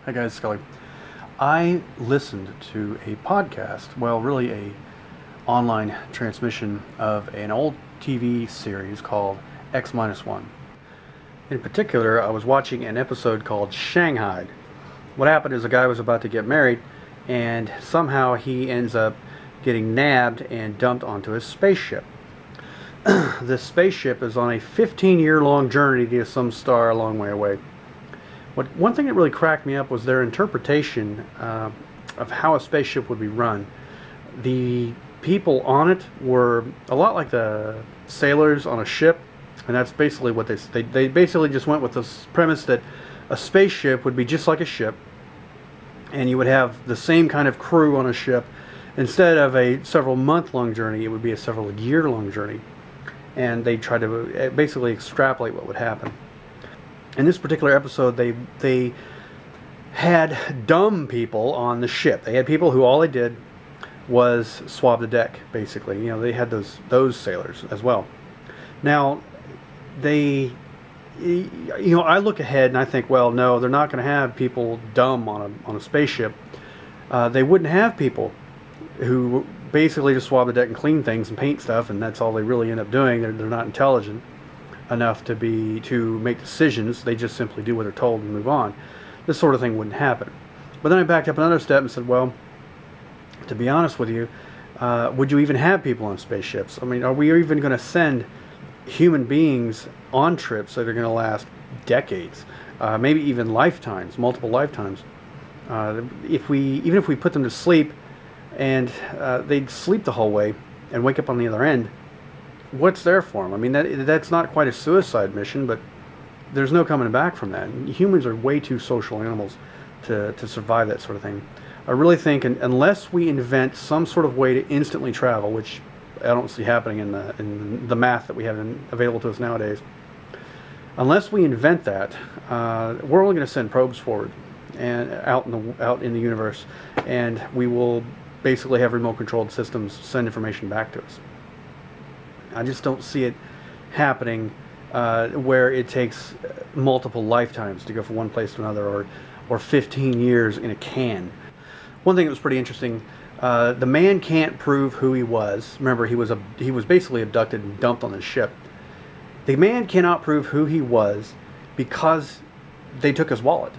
Hi guys, Scully. I listened to a podcast, well really a online transmission of an old TV series called X-1. In particular, I was watching an episode called Shanghaied. What happened is a guy was about to get married and somehow he ends up getting nabbed and dumped onto his spaceship. This spaceship is on a 15-year-long journey to some star a long way away. One thing that really cracked me up was their interpretation of how a spaceship would be run. The people on it were a lot like the sailors on a ship, and that's basically what they basically just went with this premise that a spaceship would be just like a ship, and you would have the same kind of crew on a ship. Instead of a several month-long journey, it would be a several year-long journey, and they tried to basically extrapolate what would happen. In this particular episode, they had dumb people on the ship. They had people who all they did was swab the deck, basically. You know, they had those sailors as well. Now, I look ahead and I think, well, no, they're not going to have people dumb on a spaceship. They wouldn't have people who basically just swab the deck and clean things and paint stuff, and that's all they really end up doing. They're not intelligent enough to make decisions. They just simply do what they're told and move on. This sort of thing wouldn't happen. But then I backed up another step and said, well, to be honest with you, would you even have people on spaceships? I mean, are we even going to send human beings on trips that are going to last decades, maybe even lifetimes, multiple lifetimes? Even if we put them to sleep and they'd sleep the whole way and wake up on the other end, what's there for them? I mean, that's not quite a suicide mission, but there's no coming back from that. Humans are way too social animals to survive that sort of thing. I really think, unless we invent some sort of way to instantly travel, which I don't see happening in the math that we have available to us nowadays, unless we invent that, we're only going to send probes forward and out in the universe, and we will basically have remote-controlled systems send information back to us. I just don't see it happening where it takes multiple lifetimes to go from one place to another, or 15 years in a can. One thing that was pretty interesting, the man can't prove who he was. Remember, he was basically abducted and dumped on his ship. The man cannot prove who he was because they took his wallet.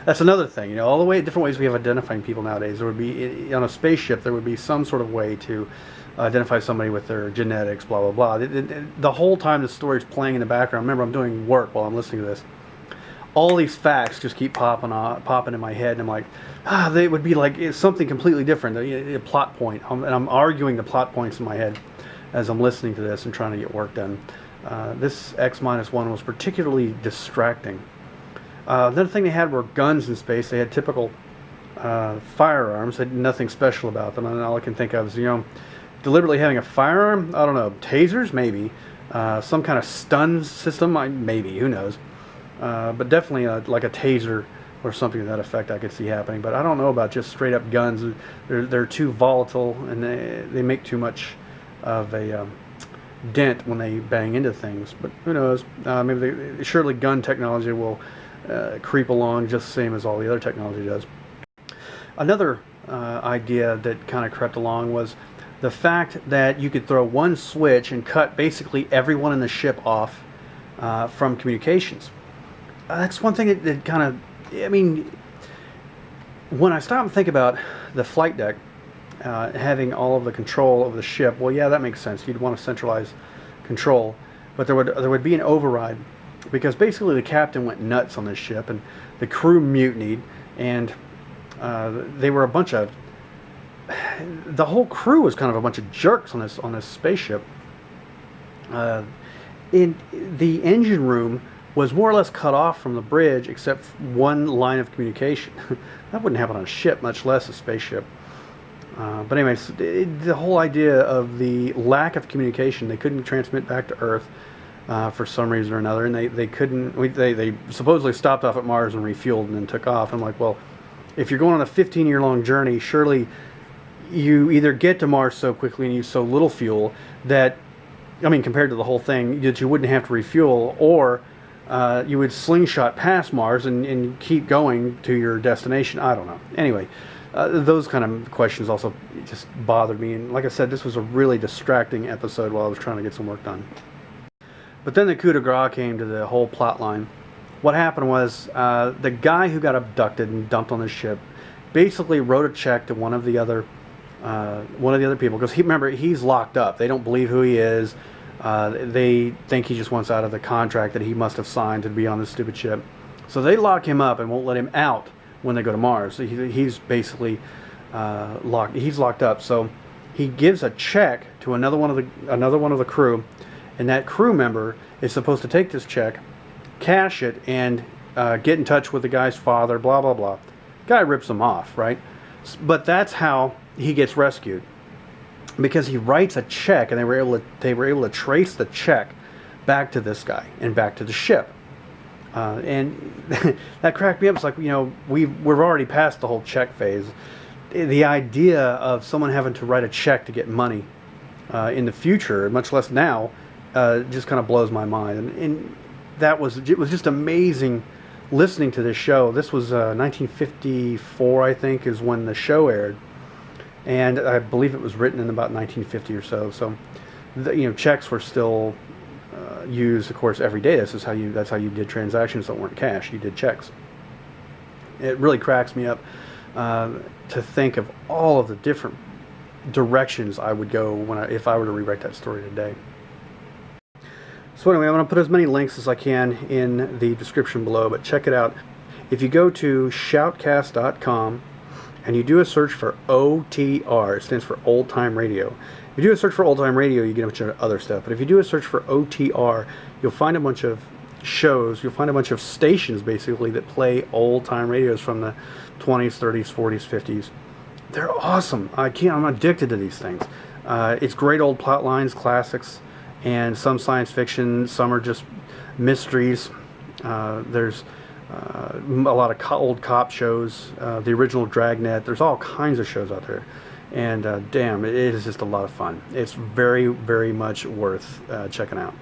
That's another thing. You know, all the different ways we have identifying people nowadays. There would be, on a spaceship, there would be some sort of way to identify somebody with their genetics, blah, blah, blah. The whole time the story's playing in the background, remember, I'm doing work while I'm listening to this, all these facts just keep popping in my head, and I'm like, they would be like something completely different, a plot point. And I'm arguing the plot points in my head as I'm listening to this and trying to get work done. This X-1 was particularly distracting. Another thing they had were guns in space. They had typical firearms. They had nothing special about them. And all I can think of is, deliberately having a firearm. I don't know, tasers maybe, some kind of stun system, maybe, who knows. But definitely like a taser or something to that effect I could see happening. But I don't know about just straight up guns. They're too volatile, and they make too much of a dent when they bang into things. But who knows? Surely gun technology will creep along just the same as all the other technology does. Another idea that kind of crept along was the fact that you could throw one switch and cut basically everyone in the ship off from communications. That's one thing that kind of, when I stop and think about the flight deck having all of the control of the ship, well, yeah, that makes sense. You'd want to centralize control, but there would be an override, because basically the captain went nuts on this ship, and the crew mutinied, and they were the whole crew was kind of a bunch of jerks on this spaceship. In the engine room was more or less cut off from the bridge, except one line of communication. That wouldn't happen on a ship, much less a spaceship. But anyways, the whole idea of the lack of communication, they couldn't transmit back to Earth for some reason or another, and they supposedly stopped off at Mars and refueled and then took off. I'm like, well, if you're going on a 15-year-long journey, surely you either get to Mars so quickly and use so little fuel that, compared to the whole thing, that you wouldn't have to refuel, or you would slingshot past Mars and keep going to your destination. I don't know. Anyway, those kind of questions also just bothered me. And like I said, this was a really distracting episode while I was trying to get some work done. But then the coup de grace came to the whole plot line. What happened was the guy who got abducted and dumped on the ship basically wrote a check to one of the other people, because remember, he's locked up. They don't believe who he is. They think he just wants out of the contract that he must have signed to be on this stupid ship. So they lock him up and won't let him out when they go to Mars. So he's basically locked. He's locked up. So he gives a check to another one of the crew, and that crew member is supposed to take this check, cash it, and get in touch with the guy's father. Blah blah blah. Guy rips him off, right? But that's how he gets rescued, because he writes a check, and they were able to trace the check back to this guy and back to the ship. And that cracked me up. It's like, we're already past the whole check phase. The idea of someone having to write a check to get money in the future, much less now, just kind of blows my mind. And it was just amazing listening to this show. This was 1954, I think, is when the show aired, and I believe it was written in about 1950 or so. So, checks were still used, of course, every day. That's how you did transactions that weren't cash. You did checks. It really cracks me up to think of all of the different directions I would go if I were to rewrite that story today. So anyway, I'm going to put as many links as I can in the description below, but check it out. If you go to shoutcast.com and you do a search for OTR, it stands for Old Time Radio. If you do a search for Old Time Radio, you get a bunch of other stuff. But if you do a search for OTR, you'll find a bunch of shows, you'll find a bunch of stations, basically, that play old time radios from the 20s, 30s, 40s, 50s. They're awesome. I'm addicted to these things. It's great old plot lines, classics, and some science fiction, some are just mysteries. There's a lot of old cop shows, the original Dragnet. There's all kinds of shows out there, and damn, it is just a lot of fun. It's very, very much worth checking out.